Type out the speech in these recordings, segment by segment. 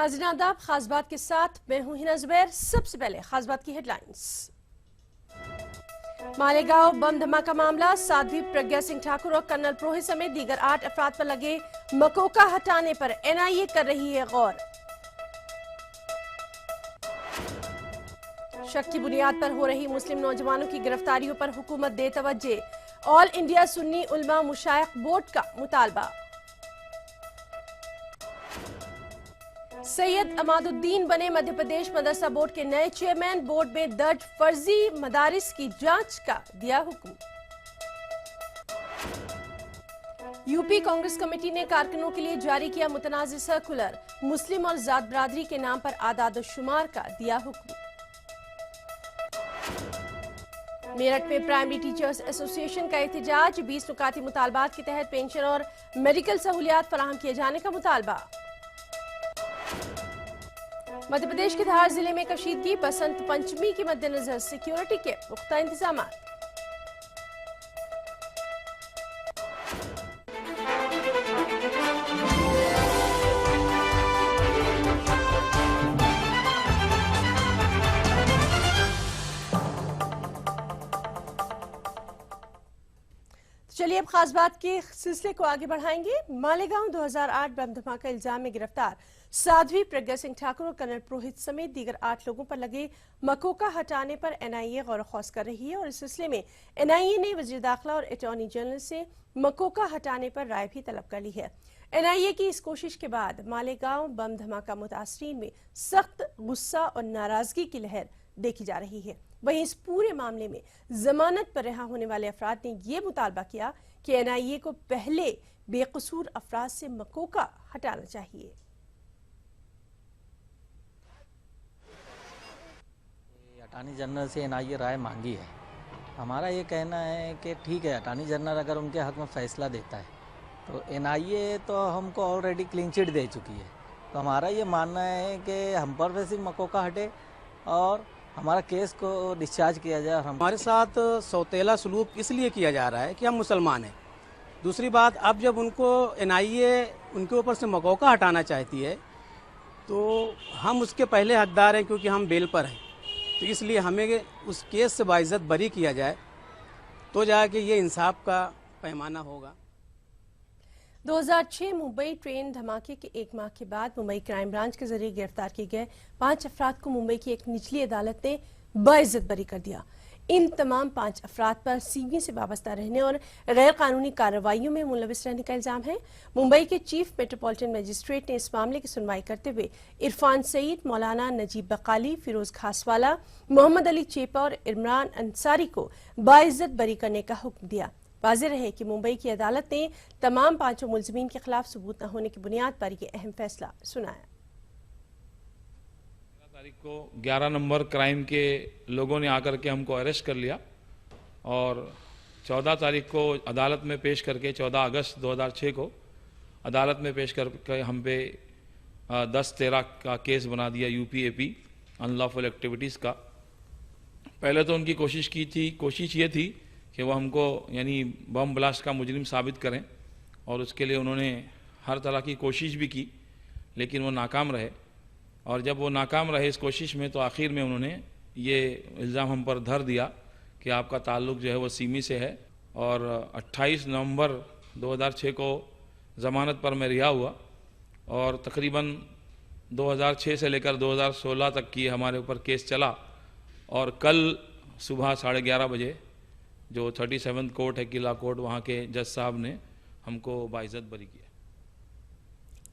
नाज़रीन आदाब, खास बात के साथ मैं हूं हिना जुबैर। सबसे पहले खास बात की हेडलाइंस। मालेगांव बम धमाका मामला, साध्वी प्रज्ञा सिंह ठाकुर और कर्नल प्रोहित समेत दीगर 8 अफराद पर लगे मकोका हटाने पर एनआईए कर रही है गौर। शक की बुनियाद पर हो रही मुस्लिम नौजवानों की गिरफ्तारियों पर हुकूमत दे तवज्जे। ऑल इंडिया सुन्नी उलमा मुशाइख बोर्ड का मुतालबा। सैयद अमादुद्दीन बने मध्य प्रदेश मदरसा बोर्ड के नए चेयरमैन। बोर्ड में दर्ज फर्जी मदारिस की जांच का दिया हुक्म। यूपी कांग्रेस कमेटी ने कारकुनों के लिए जारी किया मुतनाज़ सर्कुलर। मुस्लिम और जात बरादरी के नाम पर आदाद-ओ-शुमार का दिया हुक्म। मेरठ में प्राइमरी टीचर्स एसोसिएशन का एहतजाज। 20 नुकाती मुतालबात के तहत पेंशन और मेडिकल सहूलियात फराहम किए जाने का मुतालबा। मध्य प्रदेश के धार जिले में कशीदगी, बसंत पंचमी के मद्देनजर सिक्योरिटी के पुख्ता इंतजाम। चलिए अब खास बात के सिलसिले को आगे बढ़ाएंगे। मालेगांव 2008 बम धमाका इल्जाम में गिरफ्तार साध्वी प्रज्ञा सिंह ठाकुर और कर्नल प्रोहित समेत दीगर 8 लोगों पर लगे मकोका हटाने पर एनआईए गौर खौस कर रही है और इस सिलसिले में एनआईए ने वजीर दाखिला और अटॉर्नी जनरल से मकोका हटाने पर राय भी तलब कर ली है। एनआईए की इस कोशिश के बाद मालेगांव बम धमाका मुतासरीन में सख्त गुस्सा और नाराजगी की लहर देखी जा रही है। वहीं इस पूरे मामले में जमानत पर रिहा होने वाले अफराद ने यह मुतालबा किया कि एनआईए को पहले बेकसूर अफराद से मकोका हटाना चाहिए। अटॉर्नी जनरल से एनआईए राय मांगी है। हमारा ये कहना है कि ठीक है, अटॉर्नी जनरल अगर उनके हक में फैसला देता है तो एनआईए तो हमको ऑलरेडी क्लीन चिट दे चुकी है, तो हमारा ये मानना है कि हम पर वैसे मकोका हटे और हमारा केस को डिस्चार्ज किया जाए। हमारे साथ सौतेला सलूक इसलिए किया जा रहा है कि हम मुसलमान हैं। दूसरी बात, अब जब उनको एनआईए उनके ऊपर से मकोका हटाना चाहती है तो हम उसके पहले हकदार हैं, क्योंकि हम बेल पर हैं। तो इसलिए हमें उस केस से बाइज्जत बरी किया जाए तो जाके ये इंसाफ का पैमाना होगा। 2006 मुंबई ट्रेन धमाके के 1 माह के बाद मुंबई क्राइम ब्रांच के जरिए गिरफ्तार किए गए 5 अफराद को मुंबई की एक निचली अदालत ने बाइज्जत बरी कर दिया। इन तमाम 5 अफराद पर सीमी से वाबस्ता रहने और गैर कानूनी कार्रवाइयों में मुलविस रहने का इल्जाम है। मुंबई के चीफ मेट्रोपॉलिटन मजिस्ट्रेट ने इस मामले की सुनवाई करते हुए इरफान सईद, मौलाना नजीब बकाली, फिरोज खासवाला, मोहम्मद अली चेपा और इमरान अंसारी को बाइज्जत बरी करने का हुक्म दिया। वाज़ेह रहे कि मुंबई की अदालत ने तमाम 5 मुलजिमीन के खिलाफ सबूत न होने की बुनियाद पर यह अहम फैसला सुनाया। तारीख को 11 नंबर क्राइम के लोगों ने आकर के हमको अरेस्ट कर लिया और 14 तारीख को अदालत में पेश करके 14 अगस्त 2006 को अदालत में पेश करके हम पे 10-13 का केस बना दिया यूपीएपी अनलॉफुल एक्टिविटीज़ का। पहले तो उनकी कोशिश ये थी कि वो हमको यानी बम ब्लास्ट का मुजरिम साबित करें और उसके लिए उन्होंने हर तरह की कोशिश भी की, लेकिन वो नाकाम रहे। और जब वो नाकाम रहे इस कोशिश में तो आखिर में उन्होंने ये इल्ज़ाम हम पर धर दिया कि आपका ताल्लुक़ जो है वो सीमी से है। और 28 नवंबर 2006 को ज़मानत पर मैं रिहा हुआ और तकरीबन 2006 से लेकर 2016 तक की हमारे ऊपर केस चला और कल सुबह 11:30 बजे जो 37 कोर्ट है, किला कोर्ट, वहाँ के जज साहब ने हमको बाइज्जत बरी किया।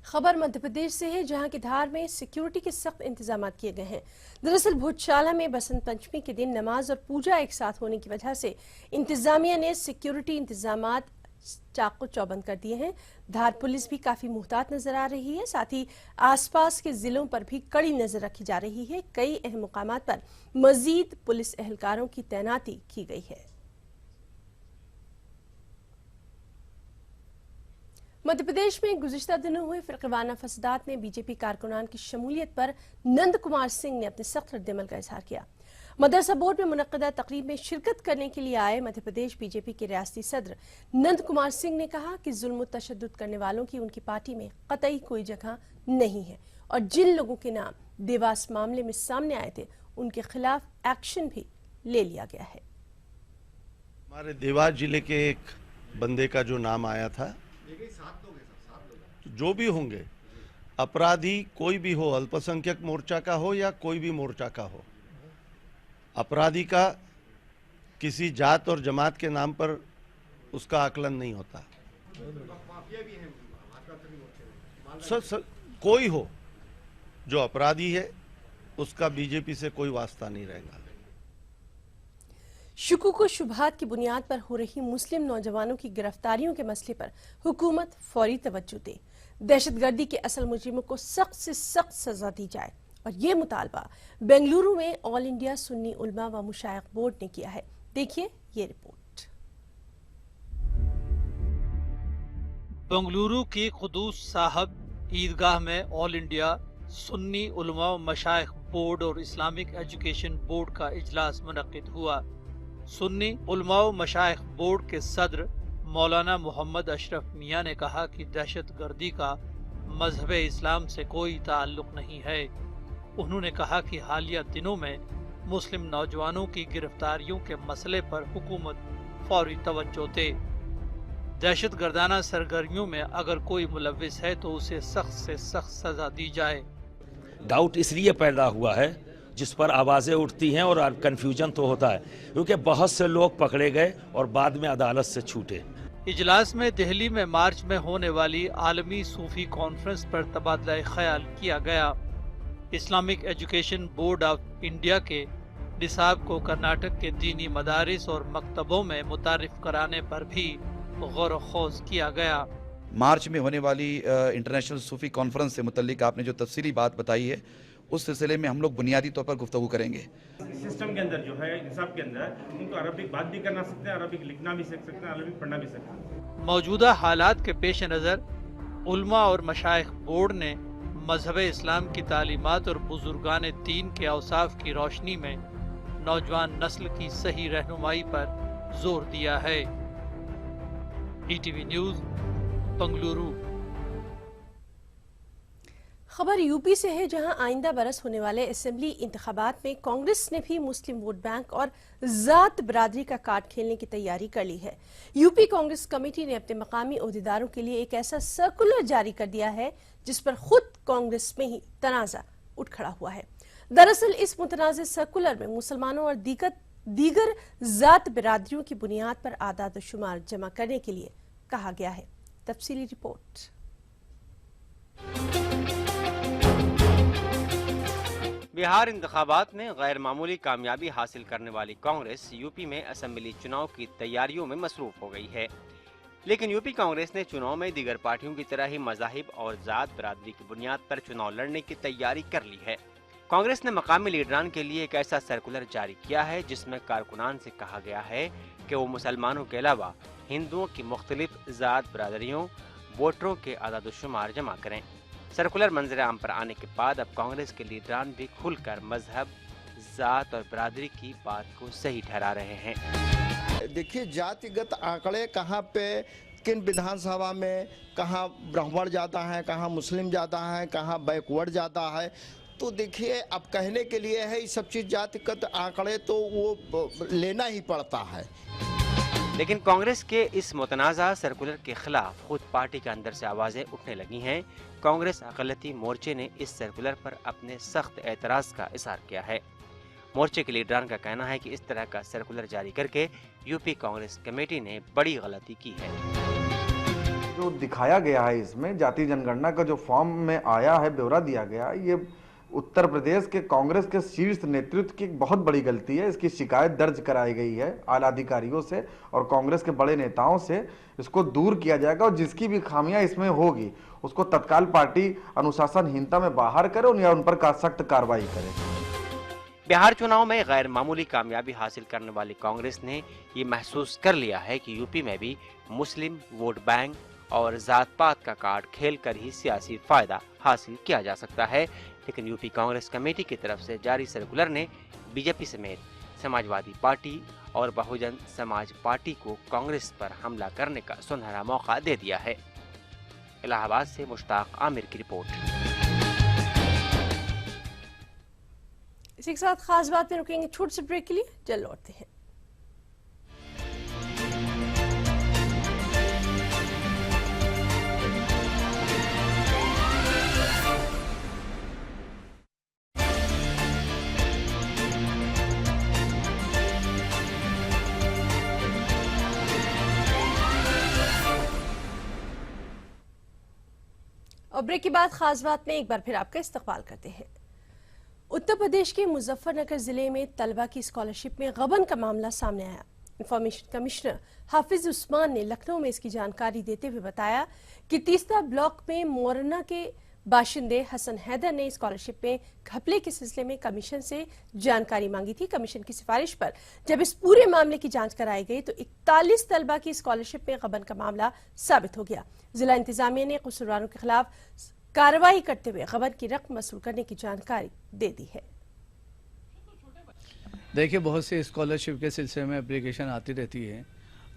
खबर मध्य प्रदेश से है, जहां की धार में सिक्योरिटी के सख्त इंतजाम किए गए हैं। दरअसल भूतशाला में बसंत पंचमी के दिन नमाज और पूजा एक साथ होने की वजह से इंतजामिया ने सिक्योरिटी इंतजाम चाको चौबंद कर दिए हैं। धार पुलिस भी काफी मुहतात नजर आ रही है, साथ ही आसपास के जिलों पर भी कड़ी नजर रखी जा रही है। कई अहम मुकामात पर मजीद पुलिस एहलकारों की तैनाती की गई है। मध्य प्रदेश में गुज़िश्ता दिनों हुए फिरक़वाना फसादात में बीजेपी कारकुनान की शमूलियत पर नंद कुमार सिंह ने अपने सख्त रद्द-ए-अमल का इजहार किया। मदरसा बोर्ड में मुनक्कदा तकरीब में शिरकत करने के लिए आए मध्य प्रदेश बीजेपी के रियासती सदर नंद कुमार सिंह ने कहा कि जुल्म तशद्दुद करने वालों की उनकी पार्टी में कतई कोई जगह नहीं है। और जिन लोगों के नाम देवास मामले में सामने आए थे उनके खिलाफ एक्शन भी ले लिया गया है। हमारे देवास जिले के एक बंदे का जो नाम आया था, तो जो भी होंगे अपराधी कोई भी हो, अल्पसंख्यक मोर्चा का हो या कोई भी मोर्चा का हो, अपराधी का किसी जात और जमात के नाम पर उसका आकलन नहीं होता। कोई हो जो अपराधी है उसका बीजेपी से कोई वास्ता नहीं रहेगा। शुकूक व शुबहात की बुनियाद पर हो रही मुस्लिम नौजवानों की गिरफ्तारियों के मसले पर हुकूमत फौरी तवज्जो दे, दहशतगर्दी के असल मुजरिमों को सख्त से सख्त सजा दी जाए और ये मुतालबा बेंगलुरु में ऑल इंडिया सुन्नी उलमा व मुशाइख बोर्ड ने किया है। देखिए ये रिपोर्ट। बेंगलुरु की कुदूस साहब ईदगाह में ऑल इंडिया सुन्नी उलमा व मशाइख बोर्ड और इस्लामिक एजुकेशन बोर्ड का इजलास मुनक्किद हुआ। सुन्नी उलमा व मशाइख बोर्ड के सदर मौलाना मोहम्मद अशरफ मियां ने कहा कि दहशतगर्दी का मजहब इस्लाम से कोई ताल्लुक नहीं है। उन्होंने कहा कि हालिया दिनों में मुस्लिम नौजवानों की गिरफ्तारियों के मसले पर हुकूमत फौरी तवज्जो दे। दहशतगर्दाना सरगर्मियों में अगर कोई मुलव्विस है तो उसे सख्त से सख्त सजा दी जाए। डाउट इसलिए पैदा हुआ है जिस पर आवाज़ें उठती हैं और कन्फ्यूजन तो होता है क्योंकि बहुत से लोग पकड़े गए और बाद में अदालत से छूटे। इजलास में दिल्ली में मार्च में होने वाली आलमी सूफी कॉन्फ्रेंस पर तबादला ख्याल किया गया। Islamic education board of India के निसाब को कर्नाटक के दीनी मदारिस और मकतबों में मुतारिफ कराने पर भी गौर खोज किया गया। मार्च में होने वाली इंटरनेशनल सूफी कॉन्फ्रेंस से मुतल्लिक आपने जो तफसीली बात बताई है उस सिलसिले में हम लोग बुनियादी तौर पर गुफ्तगू करेंगे। सिस्टम के अंदर जो है निसाब के अंदर उनको अरबिक बात भी करना सकते हैं, अरबिक लिखना भी सीख सकते हैं, अरबिक पढ़ना भी सकते हैं। मौजूदा हालात के पेश नज़र उलमा और मशाइख बोर्ड ने मजहब इस्लाम की तालीमात और बुजुर्गान दीन के औसाफ की रोशनी में नौजवान नस्ल की सही रहनुमाई पर जोर दिया है। ETV news Bengaluru. खबर यूपी से है, जहां आइंदा बरस होने वाले असेंबली इंतखाबात में कांग्रेस ने भी मुस्लिम वोट बैंक और जात बरादरी का कार्ड खेलने की तैयारी कर ली है। यूपी कांग्रेस कमेटी ने अपने मकामी ओहदेदारों के लिए एक ऐसा सर्कुलर जारी कर दिया है जिस पर खुद कांग्रेस में ही तनाजा उठ खड़ा हुआ है। दरअसल इस मुतनाज़ सर्कुलर में मुसलमानों और दीगर जात बिरादरियों की बुनियाद पर आदाद शुमार जमा करने के लिए कहा गया है। तफसीली रिपोर्ट। बिहार इंतखाबात में गैर मामूली कामयाबी हासिल करने वाली कांग्रेस यूपी में असेंबली चुनाव की तैयारियों में मसरूफ हो गई है। लेकिन यूपी कांग्रेस ने चुनाव में दीगर पार्टियों की तरह ही मज़ाहिब और जात बरादरी की बुनियाद पर चुनाव लड़ने की तैयारी कर ली है। कांग्रेस ने मकामी लीडरान के लिए एक ऐसा सर्कुलर जारी किया है जिसमें कारकुनान से कहा गया है कि वो मुसलमानों के अलावा हिंदुओं की मुख्तलिफ जात बरादरियों वोटरों के आदाद-ओ-शुमार जमा करें। सर्कुलर मंजर आम पर आने के बाद अब कांग्रेस के लीडरान भी खुलकर मजहब, जात और बरादरी की बात को सही ठहरा रहे हैं। देखिए, जातिगत आंकड़े कहाँ पे किन विधानसभा में कहाँ ब्राह्मण ज़्यादा है, कहाँ मुस्लिम ज़्यादा है, कहाँ बैकवर्ड ज़्यादा है, तो देखिए अब कहने के लिए है ये सब चीज़ जातिगत आंकड़े तो वो लेना ही पड़ता है। लेकिन कांग्रेस के इस मुतनाज़ा सर्कुलर के खिलाफ खुद पार्टी के अंदर से आवाज़ें उठने लगी हैं। कांग्रेस अक़लियती मोर्चे ने इस सर्कुलर पर अपने सख्त एतराज़ का इज़हार किया है। मोर्चे के लीडरान का कहना है कि इस तरह का सर्कुलर जारी करके यूपी कांग्रेस कमेटी ने बड़ी गलती की है। जो दिखाया गया है इसमें जाति जनगणना का जो फॉर्म में आया है, ब्यौरा दिया गया, ये उत्तर प्रदेश के कांग्रेस के शीर्ष नेतृत्व की बहुत बड़ी गलती है। इसकी शिकायत दर्ज कराई गई है आला अधिकारियों से और कांग्रेस के बड़े नेताओं से। इसको दूर किया जाएगा और जिसकी भी खामियां इसमें होगी उसको तत्काल पार्टी अनुशासनहीनता में बाहर करे या उन पर सख्त कार्रवाई करे। बिहार चुनाव में गैर मामूली कामयाबी हासिल करने वाली कांग्रेस ने ये महसूस कर लिया है कि यूपी में भी मुस्लिम वोट बैंक और जात पात का कार्ड खेल कर ही सियासी फायदा हासिल किया जा सकता है। लेकिन यूपी कांग्रेस कमेटी की तरफ से जारी सर्कुलर ने बीजेपी समेत समाजवादी पार्टी और बहुजन समाज पार्टी को कांग्रेस पर हमला करने का सुनहरा मौका दे दिया है। इलाहाबाद से मुश्ताक आमिर की रिपोर्ट। इसी के साथ खास बात में रुकेंगे छोटे से ब्रेक के लिए, जल्द लौटते हैं। और ब्रेक के बाद खास बात में एक बार फिर आपका इस्तकबाल करते हैं। उत्तर प्रदेश के मुजफ्फरनगर जिले में तलबा की स्कॉलरशिप में गबन का मामला सामने आया। इंफॉर्मेशन कमिश्नर हाफिज उस्मान ने लखनऊ में इसकी जानकारी देते हुए बताया कि तीसरा ब्लॉक में मोरना के बाशिंदे हसन हैदर ने स्कॉलरशिप में घपले के सिलसिले में कमीशन से जानकारी मांगी थी। कमीशन की सिफारिश पर जब इस पूरे मामले की जांच कराई गई तो 41 तलबा की स्कॉलरशिप में गबन का मामला साबित हो गया। जिला इंतजामिया ने कसूरवारों के खिलाफ कार्रवाई करते हुए गबन की रकम वसूल करने की जानकारी दे दी है। देखिए, बहुत से स्कॉलरशिप के सिलसिले में एप्लीकेशन आती रहती है,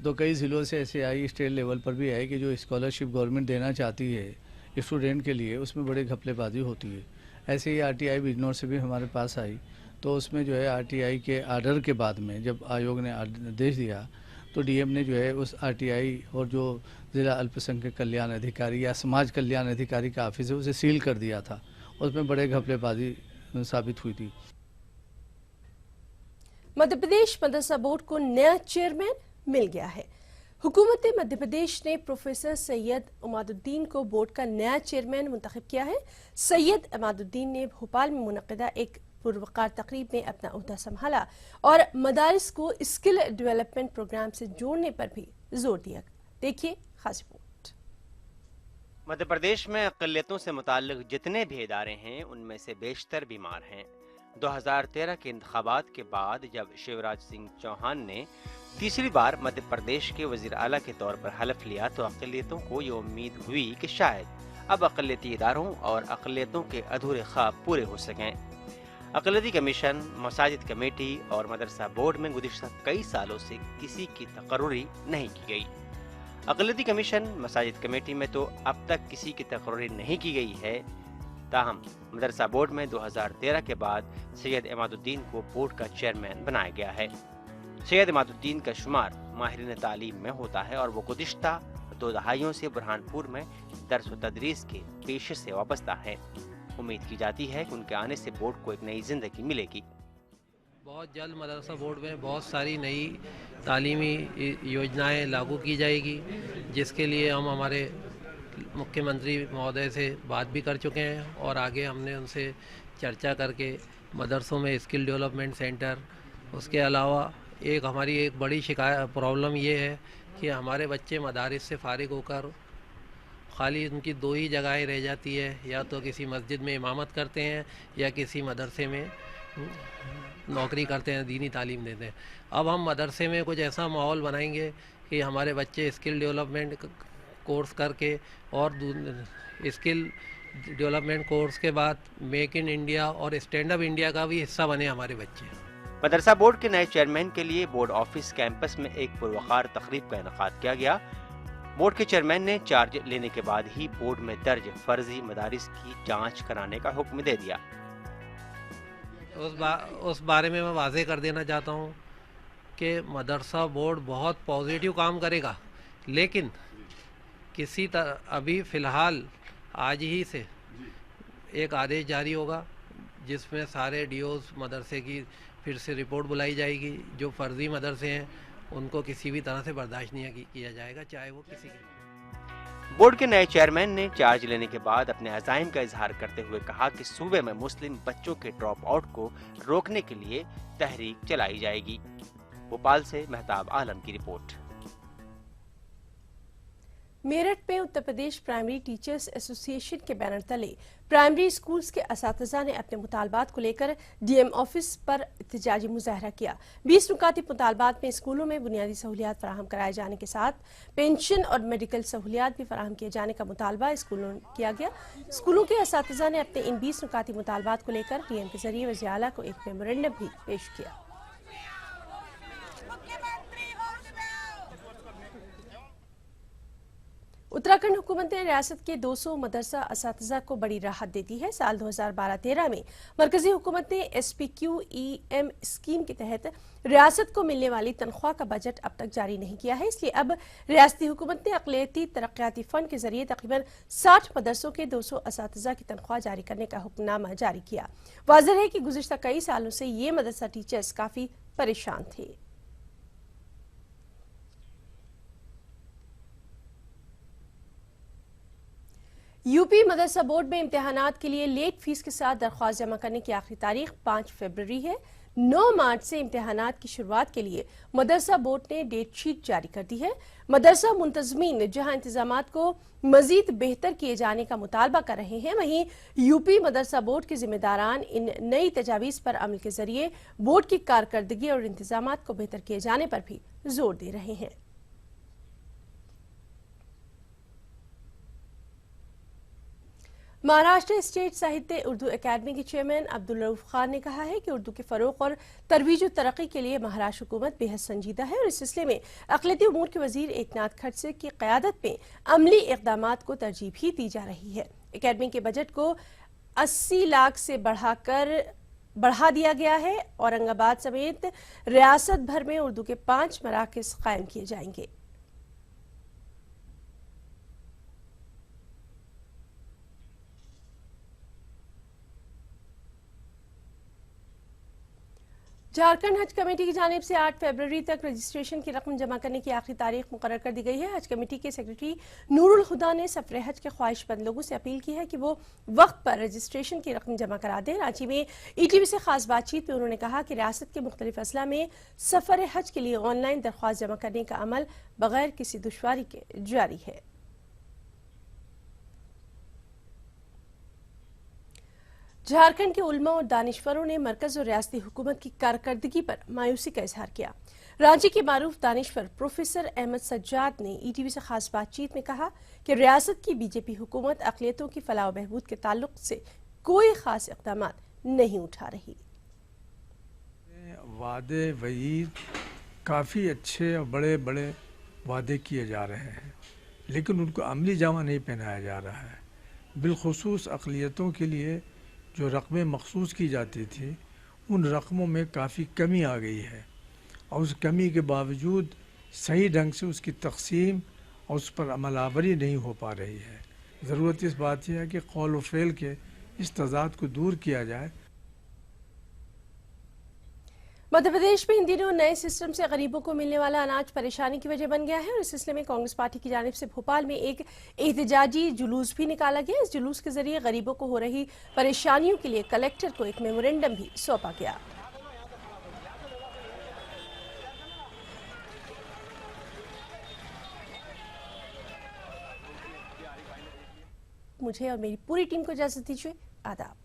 तो कई ज़िलों से ऐसे आई, स्टेट लेवल पर भी है कि जो स्कॉलरशिप गवर्नमेंट देना चाहती है स्टूडेंट के लिए, उसमें बड़े घपलेबाजी होती है। ऐसे ही आरटीआई बिजनौर से भी हमारे पास आई, तो उसमें जो है आरटीआई के आर्डर के बाद में जब आयोग ने आदेश दिया तो डीएम ने जो है उस आरटीआई और जो ज़िला अल्पसंख्यक कल्याण अधिकारी या समाज कल्याण अधिकारी का ऑफिस है उसे सील कर दिया था। उसमें बड़े घपलेबाजी साबित हुई थी। मध्य प्रदेश मदरसा बोर्ड को नया चेयरमैन मिल गया है। हुकूमत मध्य प्रदेश ने प्रोफेसर सैयद इमादुद्दीन को बोर्ड का नया चेयरमैन मुंतखब किया है। सैयद इमादुद्दीन ने भोपाल में मुनक़िदा एक पुरवकार तकरीब में अपना ओहदा संभाला और मदारिस को स्किल डेवलपमेंट प्रोग्राम से जोड़ने पर भी जोर दिया। देखिए खास रिपोर्ट। मध्य प्रदेश में अक़लियतों से मुताल्लिक़ जितने भी इदारे हैं उनमें से बेशतर बीमार हैं। 2013 के इंतखाबात के बाद जब शिवराज सिंह चौहान ने तीसरी बार मध्य प्रदेश के वज़ीर आला के तौर पर हलफ लिया तो अक़लियतों को ये उम्मीद हुई कि शायद अब अक़लियती इदारों और अक़लियतों के अधूरे ख्वाब पूरे हो सकें। अक़लियती कमीशन, मसाजिद कमेटी और मदरसा बोर्ड में गुज़िश्ता कई सालों से किसी की तकर्रुरी नहीं की गई। अक़लियती कमीशन, मसाजिद कमेटी में तो अब तक किसी की तकर्रुरी नहीं की गई है। ताहम मदरसा बोर्ड में 2013 के बाद सैयद इमादुद्दीन को बोर्ड का चेयरमैन बनाया गया है। सैयद इमादुद्दीन का शुमार माहिरीन तालीम में होता है और वो गुज़िश्ता 2 दहाइयों से बुरहानपुर में दर्स व तदरीस के पेशे से वाबस्ता है। उम्मीद की जाती है कि उनके आने से बोर्ड को एक नई जिंदगी मिलेगी। बहुत जल्द मदरसा बोर्ड में बहुत सारी नई तालीमी योजनाएं लागू की जाएगी, जिसके लिए हम हमारे मुख्यमंत्री महोदय से बात भी कर चुके हैं और आगे हमने उनसे चर्चा करके मदरसों में स्किल डेवलपमेंट सेंटर, उसके अलावा हमारी एक बड़ी प्रॉब्लम ये है कि हमारे बच्चे मदारिस से फारिग होकर खाली उनकी 2 ही जगहें रह जाती है, या तो किसी मस्जिद में इमामत करते हैं या किसी मदरसे में नौकरी करते हैं, दीनी तालीम देते हैं। अब हम मदरसे में कुछ ऐसा माहौल बनाएंगे कि हमारे बच्चे स्किल डेवलपमेंट कोर्स करके और स्किल डेवलपमेंट कोर्स के बाद मेक इन इंडिया और स्टैंड अप इंडिया का भी हिस्सा बने हमारे बच्चे। मदरसा बोर्ड के नए चेयरमैन के लिए बोर्ड ऑफिस कैंपस में एक पुरवकार तकरीब का इनेकाद किया गया। बोर्ड के चेयरमैन ने चार्ज लेने के बाद ही बोर्ड में दर्ज फर्जी मदारिस की जांच कराने का हुक्म दे दिया। उस बारे में मैं वाज़ेह कर देना चाहता हूँ कि मदरसा बोर्ड बहुत पॉजिटिव काम करेगा, लेकिन किसी तरह अभी फ़िलहाल आज ही से एक आदेश जारी होगा जिसमें सारे डीओज़ मदरसे की फिर से रिपोर्ट बुलाई जाएगी। जो फर्जी मदरसे हैं उनको किसी भी तरह से बर्दाश्त नहीं किया जाएगा, चाहे वो किसी के। बोर्ड के नए चेयरमैन ने चार्ज लेने के बाद अपने अज़ाइम का इजहार करते हुए कहा कि सूबे में मुस्लिम बच्चों के ड्रॉप आउट को रोकने के लिए तहरीक चलाई जाएगी। भोपाल से मेहताब आलम की रिपोर्ट। मेरठ में Uttar Pradesh primary teachers association के बैनर तले प्राइमरी स्कूल्स के असातिज़ा ने अपने मुतालबात को लेकर डीएम ऑफिस पर एहतजाजी मुजाहरा किया। 20 नुकाती मुतालबात में स्कूलों में बुनियादी सहूलियात फराहम कराए जाने के साथ पेंशन और मेडिकल सहूलियात भी फराहम किए जाने का मुतालबा स्कूलों किया गया। स्कूलों के असातिज़ा ने अपने इन 20 नुकाती मुतालबात को लेकर डीएम के जरिए वज़ीर आला को एक मेमोरेंडम भी पेश किया। उत्तराखंड हुकूमत ने रियासत के 200 मदरसा असातिज़ा को बड़ी राहत दे दी है। साल 2012-13 में मरकजी हुकूमत ने SPQEM स्कीम के तहत रियासत को मिलने वाली तनख्वाह का बजट अब तक जारी नहीं किया है, इसलिए अब रियासती हुकूमत ने अक़लियती तरक्याती फंड के जरिए तकरीबन 60 मदरसों के 200 असातिज़ा की तनख्वाह जारी करने का हुक्मनामा जारी किया। वाज़ेह है कि गुज़िश्ता कई सालों से ये मदरसा टीचर्स काफ़ी परेशान थे। यूपी मदरसा बोर्ड में इम्तिहानात के लिए लेट फीस के साथ दरख्वास्त जमा करने की आखिरी तारीख 5 फरवरी है। 9 मार्च से इम्तिहानात की शुरुआत के लिए मदरसा बोर्ड ने डेट शीट जारी कर दी है। मदरसा मुंतजमीन जहां इंतजामात को मजीद बेहतर किए जाने का मुतालबा कर रहे हैं, वहीं यूपी मदरसा बोर्ड के जिम्मेदारान इन नई तजावीज़ पर अमल के जरिए बोर्ड की कारकर्दगी और इंतजामात को बेहतर किए जाने पर भी जोर दे रहे हैं। महाराष्ट्र स्टेट साहित्य उर्दू एकेडमी के चेयरमैन अब्दुल रऊफ खान ने कहा है कि उर्दू के फरोग और तरवीज तरक्की के लिए महाराष्ट्र हुकूमत बेहद संजीदा है और इस सिलसिले में अक़लियती उमूर के वजीर एकनाथ खड़से की क़यादत में अमली इक़दामात को तरजीह भी दी जा रही है। एकेडमी के बजट को 80 लाख से बढ़ा दिया गया है। औरंगाबाद समेत रियासत भर में उर्दू के 5 मराकज़ कायम किए जाएंगे। झारखंड हज कमेटी की जानिब से 8 फरवरी तक रजिस्ट्रेशन की रकम जमा करने की आखिरी तारीख मुकर्रर कर दी गई है। हज कमेटी के सेक्रेटरी नूरुल हुदा ने सफर हज के ख्वाहिशमंद लोगों से अपील की है कि वो वक्त पर रजिस्ट्रेशन की रकम जमा करा दें। रांची में ETV से खास बातचीत में उन्होंने कहा कि रियासत के मुख्तलिफ अजला में सफर हज के लिए ऑनलाइन दरख्वास्त जमा करने का अमल बगैर किसी दुश्वारी के जारी है। झारखंड के उलमा और दानिश्वरों ने मरकज और रियासती हुकूमत की कारकर्दगी पर मायूसी का इजहार किया। रांची के मारूफ दानिश्वर प्रोफेसर अहमद सज्जाद ने ETV से खास बातचीत में कहा कि रियासत की बीजेपी हुकूमत अक़लियतों की फलाह व बहबूद के ताल्लुक से कोई खास इक़दाम नहीं उठा रही। वादे वईद काफ़ी अच्छे और बड़े बड़े वादे किए जा रहे हैं, लेकिन उनको अमली जामा नहीं पहनाया जा रहा है। बिलखुसूस अक़लियतों के लिए जो रकमें मखसूस की जाती थी, उन रकमों में काफ़ी कमी आ गई है और उस कमी के बावजूद सही ढंग से उसकी तकसीम और उस पर अमलावरी नहीं हो पा रही है। ज़रूरत इस बात यह है कि कौल व फ़ेल के इस तज़ाद को दूर किया जाए। मध्य प्रदेश में इन दिनों नए सिस्टम से गरीबों को मिलने वाला अनाज परेशानी की वजह बन गया है और इस सिलसिले में कांग्रेस पार्टी की जानिब से भोपाल में एक एहतजाजी जुलूस भी निकाला गया। इस जुलूस के जरिए गरीबों को हो रही परेशानियों के लिए कलेक्टर को एक मेमोरेंडम भी सौंपा गया। मुझे और मेरी पूरी टीम को इजाजत दीजिए। आदाब।